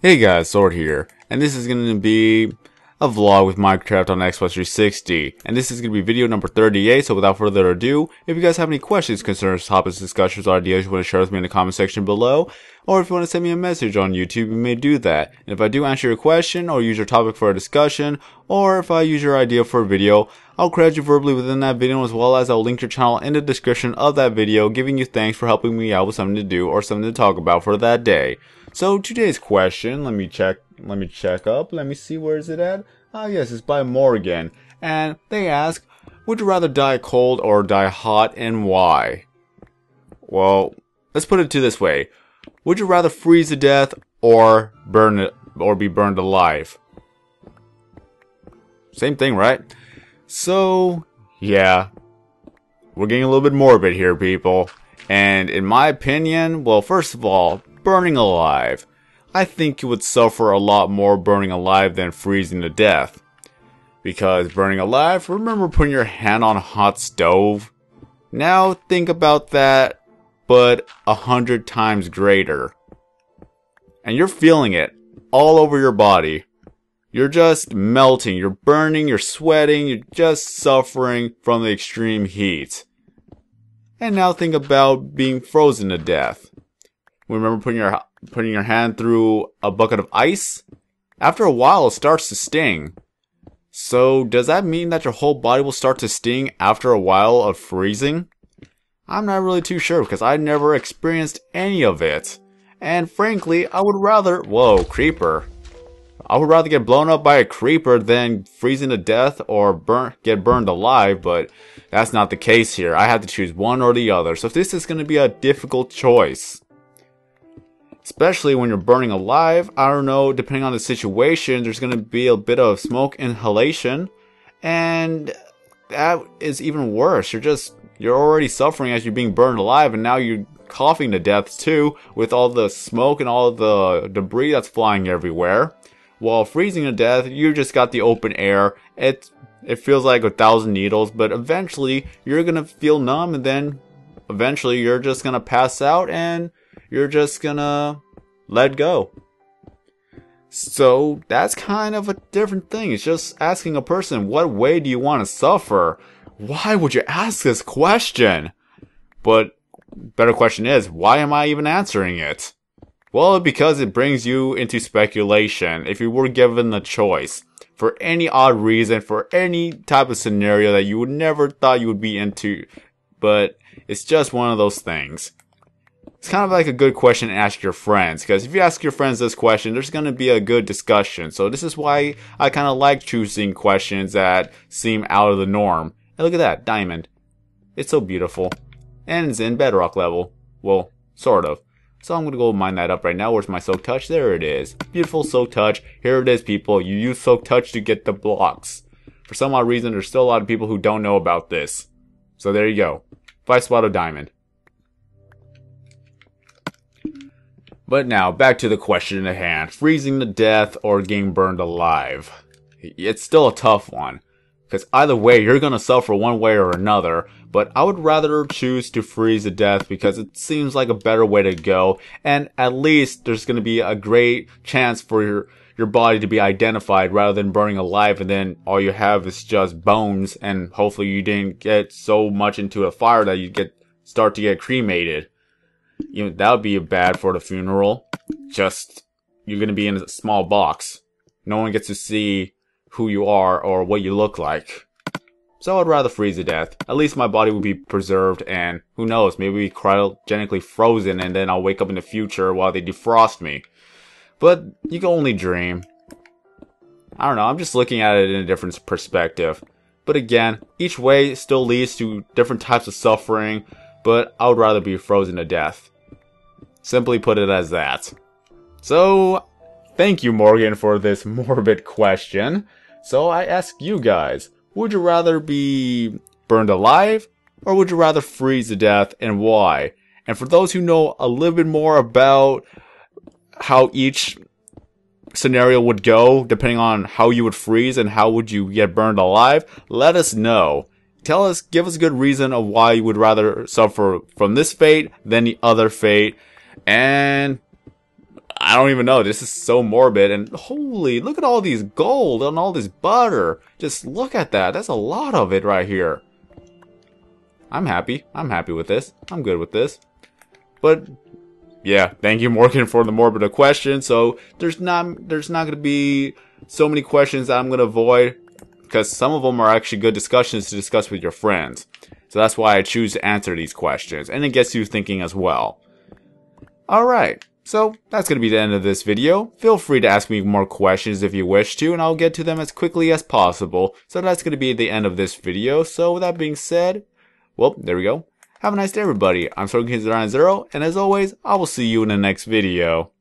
Hey guys, Sword here, and this is going to be a vlog with Minecraft on Xbox 360, and this is going to be video number 38, so without further ado, if you guys have any questions, concerns, topics, discussions, or ideas you want to share with me in the comment section below, or if you want to send me a message on YouTube, you may do that. And if I do answer your question, or use your topic for a discussion, or if I use your idea for a video, I'll credit you verbally within that video, as well as I'll link your channel in the description of that video, giving you thanks for helping me out with something to do or something to talk about for that day. So today's question, let me see, where is it at? Yes, it's by Morgan, and they ask, would you rather die cold or die hot, and why? Well, let's put it to this way. Would you rather freeze to death or be burned alive? Same thing, right? So, yeah, we're getting a little bit morbid here, people. And in my opinion, well, first of all, burning alive. I think you would suffer a lot more burning alive than freezing to death. Because burning alive, remember putting your hand on a hot stove? Now think about that, but 100 times greater. And you're feeling it all over your body. You're just melting, you're burning, you're sweating, you're just suffering from the extreme heat. And now think about being frozen to death. Remember putting your hand through a bucket of ice? After a while, it starts to sting. So, does that mean that your whole body will start to sting after a while of freezing? I'm not really too sure because I never experienced any of it. And frankly, I would rather... Whoa, creeper. I would rather get blown up by a creeper than freezing to death or get burned alive, but that's not the case here. I have to choose one or the other, so this is going to be a difficult choice. Especially when you're burning alive, I don't know, depending on the situation, there's going to be a bit of smoke inhalation, and that is even worse. You're already suffering as you're being burned alive, and now you're coughing to death too, with all the smoke and all the debris that's flying everywhere. While freezing to death, you just got the open air. It feels like 1,000 needles, but eventually you're gonna feel numb, and then eventually you're just gonna pass out, and you're just gonna let go. So that's kind of a different thing. It's just asking a person, what way do you want to suffer? Why would you ask this question? But better question is, why am I even answering it? Well, because it brings you into speculation. If you were given the choice, for any odd reason, for any type of scenario that you would never thought you would be into, but it's just one of those things. It's kind of like a good question to ask your friends, because if you ask your friends this question, there's going to be a good discussion. So this is why I kind of like choosing questions that seem out of the norm. And look at that, diamond. It's so beautiful. And it's in bedrock level. Well, sort of. So I'm going to go mine that up right now. Where's my soak touch? There it is. Beautiful soak touch. Here it is, people. You use soak touch to get the blocks. For some odd reason, there's still a lot of people who don't know about this. So there you go. 5 spot of diamond. But now, back to the question at hand. Freezing to death or getting burned alive? It's still a tough one. Because either way, you're going to suffer one way or another. But I would rather choose to freeze to death because it seems like a better way to go. And at least there's going to be a great chance for your body to be identified rather than burning alive. And then all you have is just bones. And hopefully you didn't get so much into a fire that you start to get cremated. You know, that would be bad for the funeral. Just, you're going to be in a small box. No one gets to see who you are or what you look like. So I'd rather freeze to death. At least my body will be preserved, and who knows, maybe cryogenically frozen, and then I'll wake up in the future while they defrost me. But you can only dream. I don't know, I'm just looking at it in a different perspective. But again, each way still leads to different types of suffering, but I would rather be frozen to death. Simply put it as that. So, thank you, Morgan, for this morbid question. So I ask you guys, would you rather be burned alive, or would you rather freeze to death, and why? And for those who know a little bit more about how each scenario would go, depending on how you would freeze and how would you get burned alive, let us know. Give us a good reason of why you would rather suffer from this fate than the other fate. And I don't even know. This is so morbid. And holy, look at all these gold and all this butter. Just look at that. That's a lot of it right here. I'm happy. I'm happy with this. I'm good with this. But yeah, thank you, Morgan, for the morbid question. So there's not going to be so many questions that I'm going to avoid, because some of them are actually good discussions to discuss with your friends. So that's why I choose to answer these questions, and it gets you thinking as well. Alright, so that's going to be the end of this video. Feel free to ask me more questions if you wish to, and I'll get to them as quickly as possible. So that's going to be the end of this video. So with that being said, well, there we go. Have a nice day, everybody. I'm SorganKid090, and as always, I will see you in the next video.